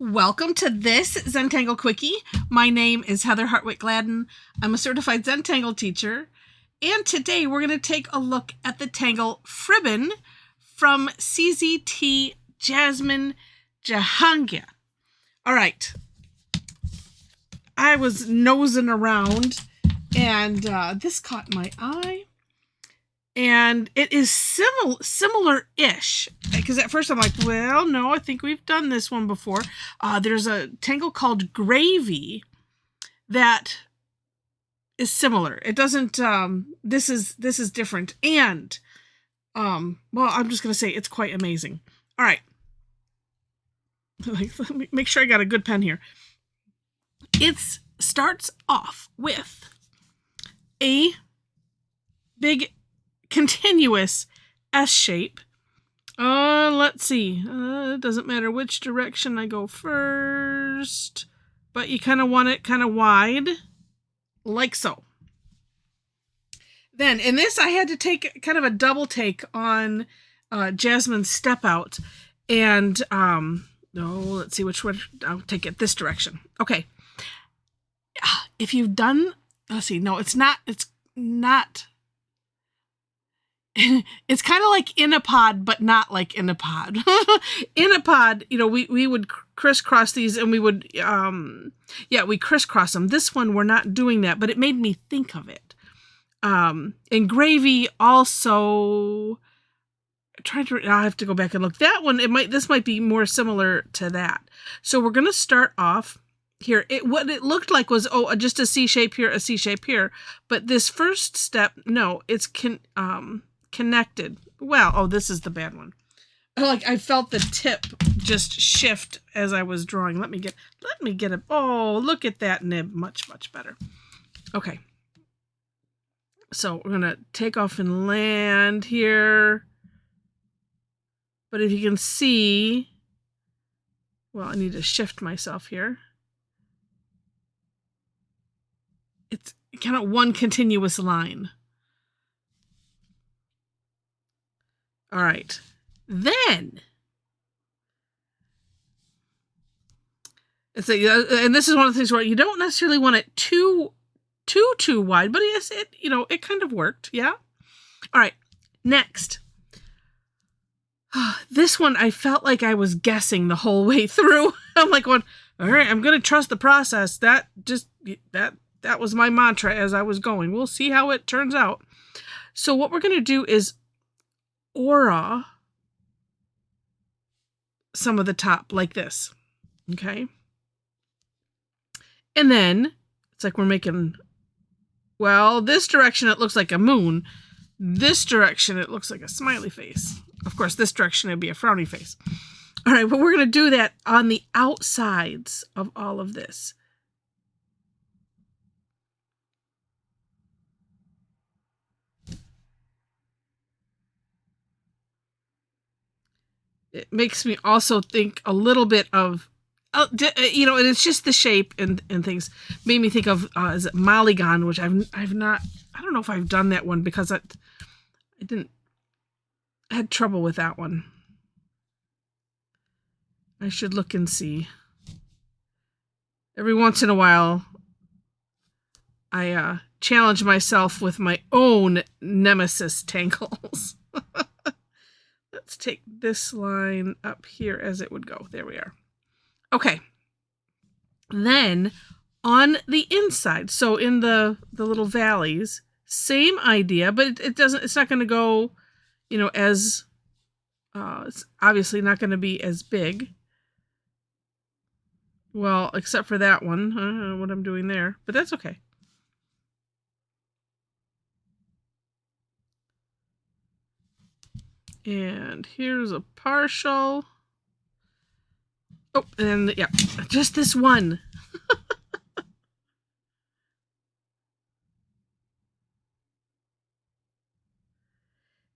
Welcome to this Zentangle Quickie. My name is Heather Hartwick Gladden. I'm a Certified Zentangle Teacher. And today we're going to take a look at the tangle Fribin from CZT Jasmine Jehangir. All right. I was nosing around and this caught my eye. And it is similar-ish, because at first I'm like, well, no, I think we've done this one before. There's a tangle called Gravy that is similar. It doesn't, this is different. And, well, I'm just going to say it's quite amazing. All right. Let me make sure I got a good pen here. It starts off with a big continuous S shape. Let's see. It doesn't matter which direction I go first, but you kind of want it kind of wide, like so. Then, in this, I had to take kind of a double take on Jasmine's step out, and let's see which one. I'll take it this direction. Okay. If you've done, let's see. No, it's not. It's not. It's kind of like in a pod, but not like in a pod. In a pod, you know, we would crisscross these and we would, we crisscross them. This one, we're not doing that, but it made me think of it. And Gravy also, I have to go back and look. That one, this might be more similar to that. So we're going to start off here. What it looked like was, just a C shape here, a C shape here. But this first step, no, it's connected. Well, this is the bad one. I felt the tip just shift as I was drawing. Let me get it. Oh, look at that nib. Much better. Okay. So we're going to take off and land here. But if you can see, well, I need to shift myself here. It's kind of one continuous line. All right, then it's and this is one of the things where you don't necessarily want it too wide, but yes, it kind of worked, yeah. All right, next, this one I felt like I was guessing the whole way through. I'm like going, all right, I'm gonna trust the process. That was my mantra as I was going. We'll see how it turns out. So what we're gonna do is aura some of the top like this, okay? And then it's like we're making, well, this direction it looks like a moon. This direction it looks like a smiley face. Of course, this direction it'd be a frowny face. All right, but we're going to do that on the outsides of all of this. It makes me also think a little bit of, and it's just the shape and things. Made me think of, is it Mulligan, which I've not, I don't know if I've done that one because I had trouble with that one. I should look and see. Every once in a while, I challenge myself with my own nemesis tangles. Let's take this line up here as it would go. There we are. Okay. Then on the inside, so in the little valleys, same idea, but it's not going to go, as, it's obviously not going to be as big. Well, except for that one. I don't know what I'm doing there, but that's okay. And here's a partial. Oh, and yeah, just this one.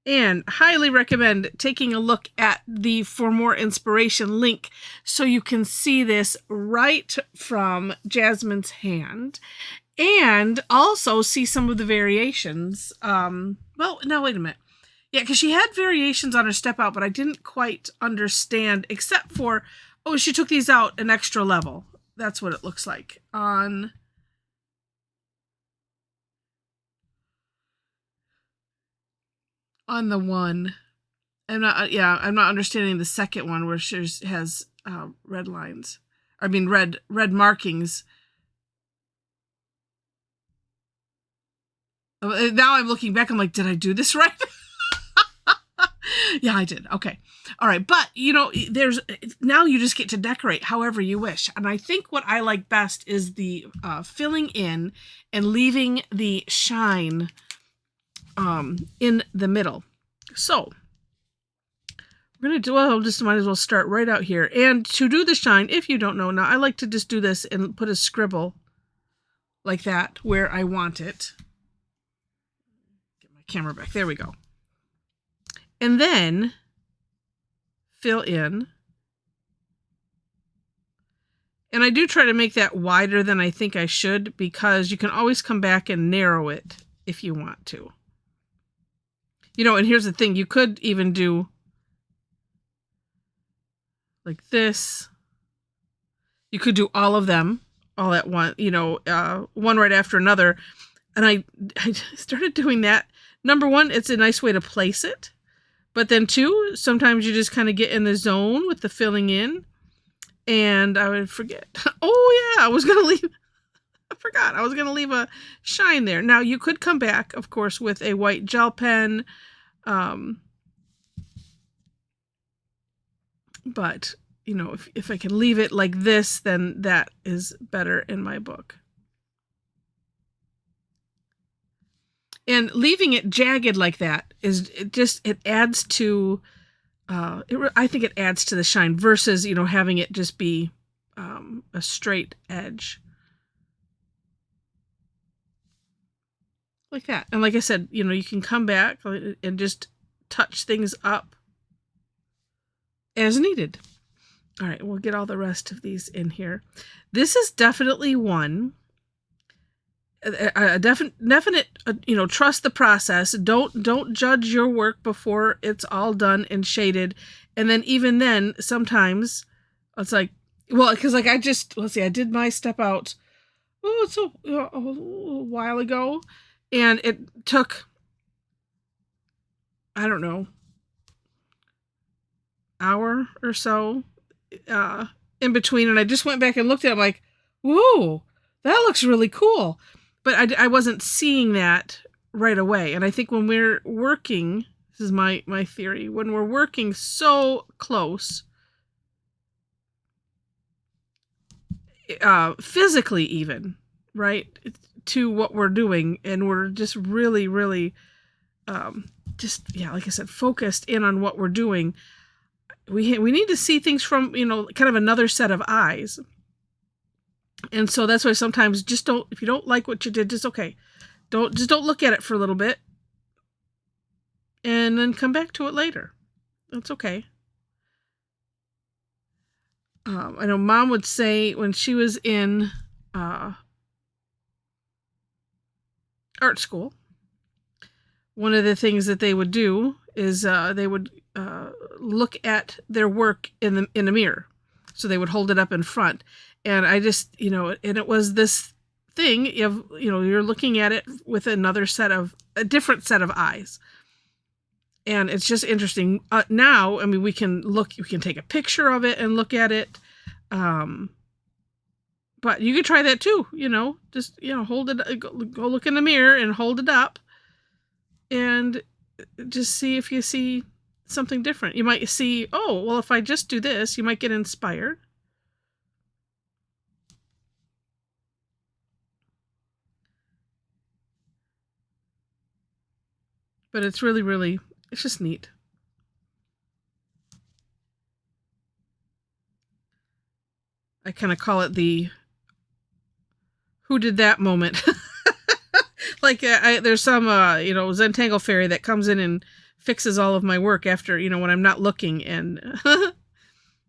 And highly recommend taking a look at the For More Inspiration link so you can see this right from Jasmine's hand and also see some of the variations. Well, now wait a minute. Yeah, because she had variations on her step out, but I didn't quite understand, except for Oh, she took these out an extra level. That's what it looks like on the one. I'm not understanding the second one where she has red lines. I mean, red markings. Now I'm looking back. I'm like, did I do this right? Yeah, I did. Okay. All right. But, now you just get to decorate however you wish. And I think what I like best is the filling in and leaving the shine in the middle. So we're going to might as well start right out here. And to do the shine, if you don't know, now I like to just do this and put a scribble like that where I want it. Get my camera back. There we go. And then fill in. And I do try to make that wider than I think I should, because you can always come back and narrow it if you want to. And here's the thing. You could even do like this. You could do all of them all at once, one right after another. And I started doing that. Number one, it's a nice way to place it. But then two, sometimes you just kind of get in the zone with the filling in. And I would forget. Oh, yeah, I forgot. I was going to leave a shine there. Now, you could come back, of course, with a white gel pen. But, if I can leave it like this, then that is better in my book. And leaving it jagged like that it adds to, I think it adds to the shine versus, having it just be a straight edge. Like that. And like I said, you can come back and just touch things up as needed. All right, we'll get all the rest of these in here. This is definitely one. A definite, trust the process. Don't judge your work before it's all done and shaded. And then even then, sometimes it's like, because like I did my step out. It's a while ago, and it took, I don't know, hour or so in between, and I just went back and looked at it. I'm like, whoa, that looks really cool. But I wasn't seeing that right away. And I think when we're working, this is my theory, when we're working so close, physically even, right, to what we're doing, and we're just really, really, like I said, focused in on what we're doing, we need to see things from, kind of another set of eyes. And so that's why sometimes if you don't like what you did, just okay. Don't look at it for a little bit and then come back to it later. That's okay. I know Mom would say when she was in art school, one of the things that they would do is they would look at their work in a mirror. So they would hold it up in front. And I just, and it was this thing, you're looking at it with a different set of eyes. And it's just interesting. Now, I mean, we can take a picture of it and look at it. But you could try that too, just, hold it, go look in the mirror and hold it up and just see if you see something different. You might see, oh, well, if I just do this, you might get inspired. But it's really, really, it's just neat. I kind of call it the who did that moment. Like there's some, Zentangle fairy that comes in and fixes all of my work after, when I'm not looking. And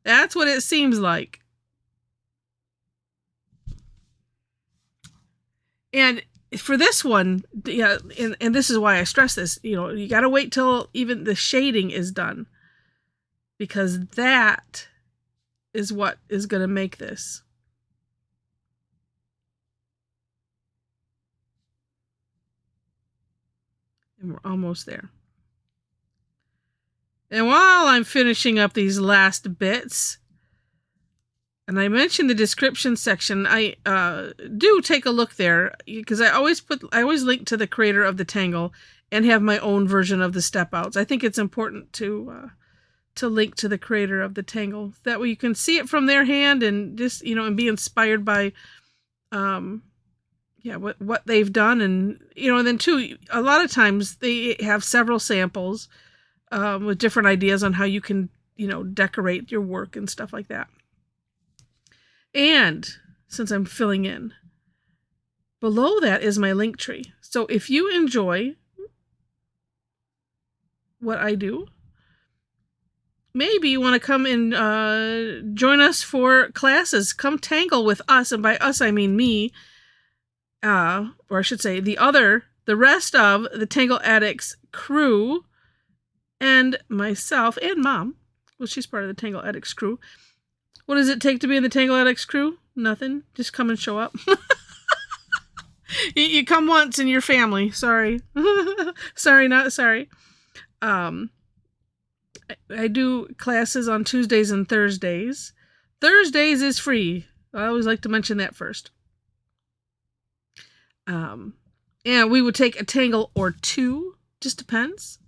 that's what it seems like. And for this one, yeah, and this is why I stress this, you got to wait till even the shading is done, because that is what is going to make this. And we're almost there. And while I'm finishing up these last bits, and I mentioned the description section, I do take a look there, because I always link to the creator of the tangle and have my own version of the step outs. I think it's important to link to the creator of the tangle. That way you can see it from their hand and just, and be inspired by what they've done. And and then too, a lot of times they have several samples with different ideas on how you can decorate your work and stuff like that. And since I'm filling in, below that is my link tree. So if you enjoy what I do, maybe you want to come and join us for classes. Come tangle with us, and by us I mean me, or I should say the rest of the Tangle Addicts crew, and myself and Mom. Well, she's part of the Tangle Addicts crew. What does it take to be in the Tangle Addicts crew? Nothing. Just come and show up. You come once in your family. Sorry. Sorry, not sorry. I do classes on Tuesdays and Thursdays. Thursdays is free. I always like to mention that first. And we would take a tangle or two. Just depends.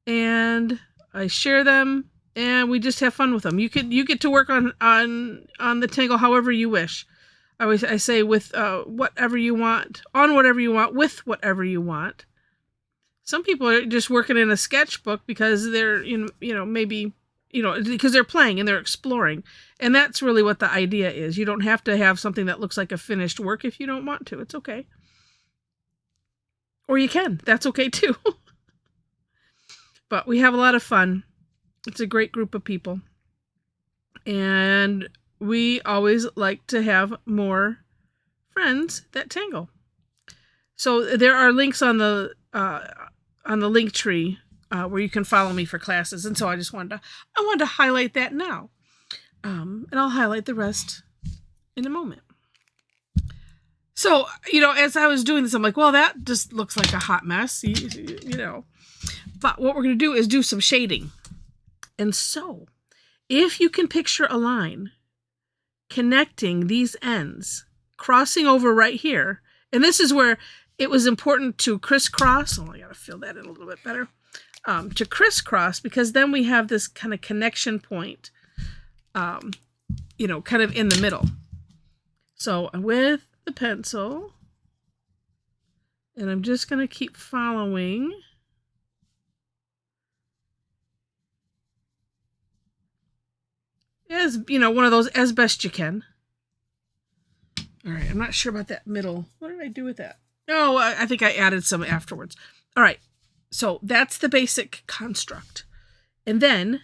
And I share them. And we just have fun with them. You get to work on the tangle however you wish. I say with whatever you want, on whatever you want, with whatever you want. Some people are just working in a sketchbook because they're maybe because they're playing and they're exploring, and that's really what the idea is. You don't have to have something that looks like a finished work if you don't want to. It's okay, or you can. That's okay too. But we have a lot of fun. It's a great group of people. And we always like to have more friends that tangle. So there are links on the link tree where you can follow me for classes. And so I just wanted to highlight that now. And I'll highlight the rest in a moment. So, as I was doing this, I'm like, well, that just looks like a hot mess, But what we're going to do is do some shading. And so, if you can picture a line connecting these ends, crossing over right here, and this is where it was important to crisscross. Oh, I got to fill that in a little bit better. To crisscross, because then we have this kind of connection point, kind of in the middle. So with the pencil, and I'm just going to keep following. As, one of those as best you can. All right, I'm not sure about that middle. What did I do with that? Oh, I think I added some afterwards. All right, so that's the basic construct. And then,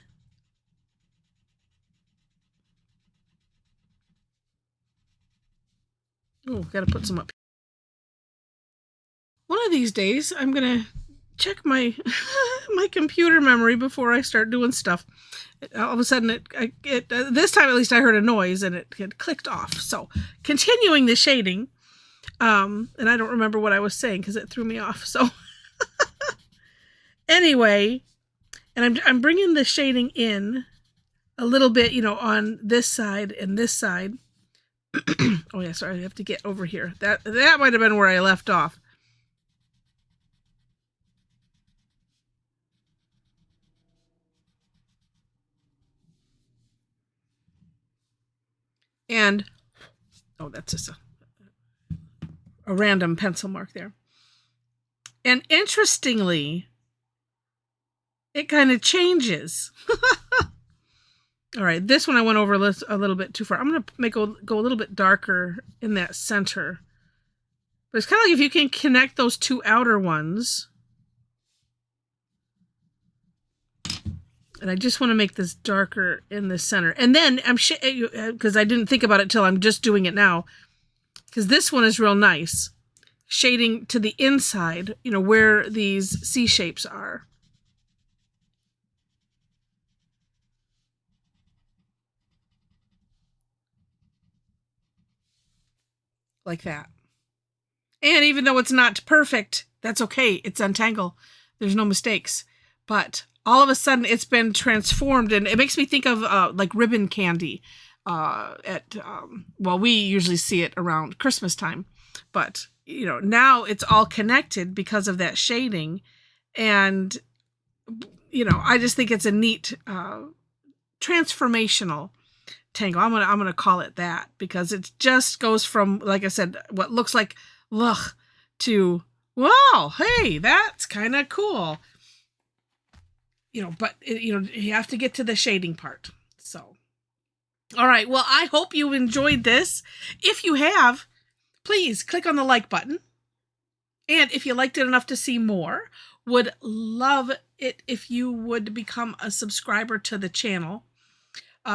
got to put some up. One of these days, I'm going to check my my computer memory before I start doing stuff. All of a sudden, this time at least I heard a noise and it had clicked off. So continuing the shading, and I don't remember what I was saying because it threw me off. So anyway, and I'm bringing the shading in a little bit, on this side and this side. Oh yeah, sorry, I have to get over here. That might have been where I left off. And, that's just a random pencil mark there. And interestingly, it kind of changes. All right, this one I went over a little bit too far. I'm going to go a little bit darker in that center. But it's kind of like if you can connect those two outer ones. And I just want to make this darker in the center. And then because I didn't think about it till I'm just doing it now. Because this one is real nice. Shading to the inside, where these C shapes are. like that. And even though it's not perfect, that's okay. It's Zentangle. There's no mistakes. But all of a sudden, it's been transformed, and it makes me think of like ribbon candy. Well, we usually see it around Christmas time, but now it's all connected because of that shading, and I just think it's a neat transformational tangle. I'm gonna call it that, because it just goes from, like I said, what looks like ugh to wow, hey, that's kind of cool. But you have to get to the shading part. So, all right. Well, I hope you enjoyed this. If you have, please click on the like button. And if you liked it enough to see more, would love it if you would become a subscriber to the channel.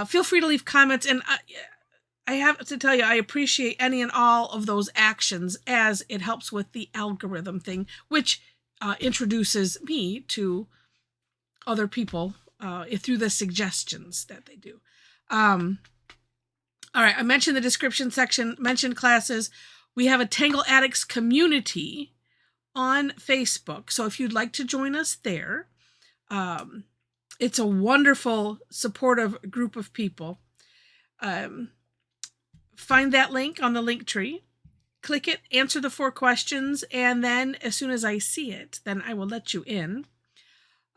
Feel free to leave comments. And I have to tell you, I appreciate any and all of those actions, as it helps with the algorithm thing, which introduces me to other people through the suggestions that they do. All right, I mentioned the description section, mentioned classes. We have a Tangle Addicts community on Facebook, so if you'd like to join us there, it's a wonderful, supportive group of people. Find that link on the link tree, click it, answer the 4 questions, and then as soon as I see it, then I will let you in.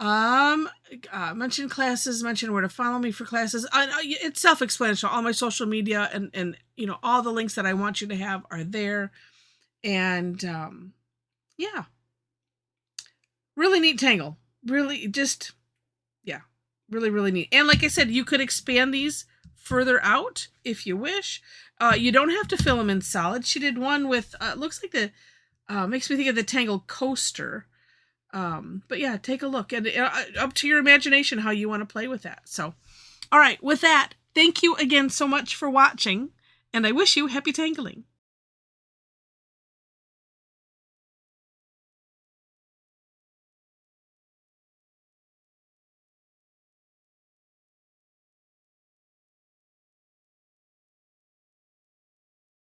Mention classes, mention where to follow me for classes. It's self-explanatory. All my social media and all the links that I want you to have are there. And yeah, really neat tangle. Really just, yeah, really, really neat. And like I said, you could expand these further out if you wish. You don't have to fill them in solid. She did one with, looks like makes me think of the Tangle coaster. But yeah, take a look, and up to your imagination how you want to play with that. So, all right, with that, thank you again so much for watching, and I wish you happy tangling.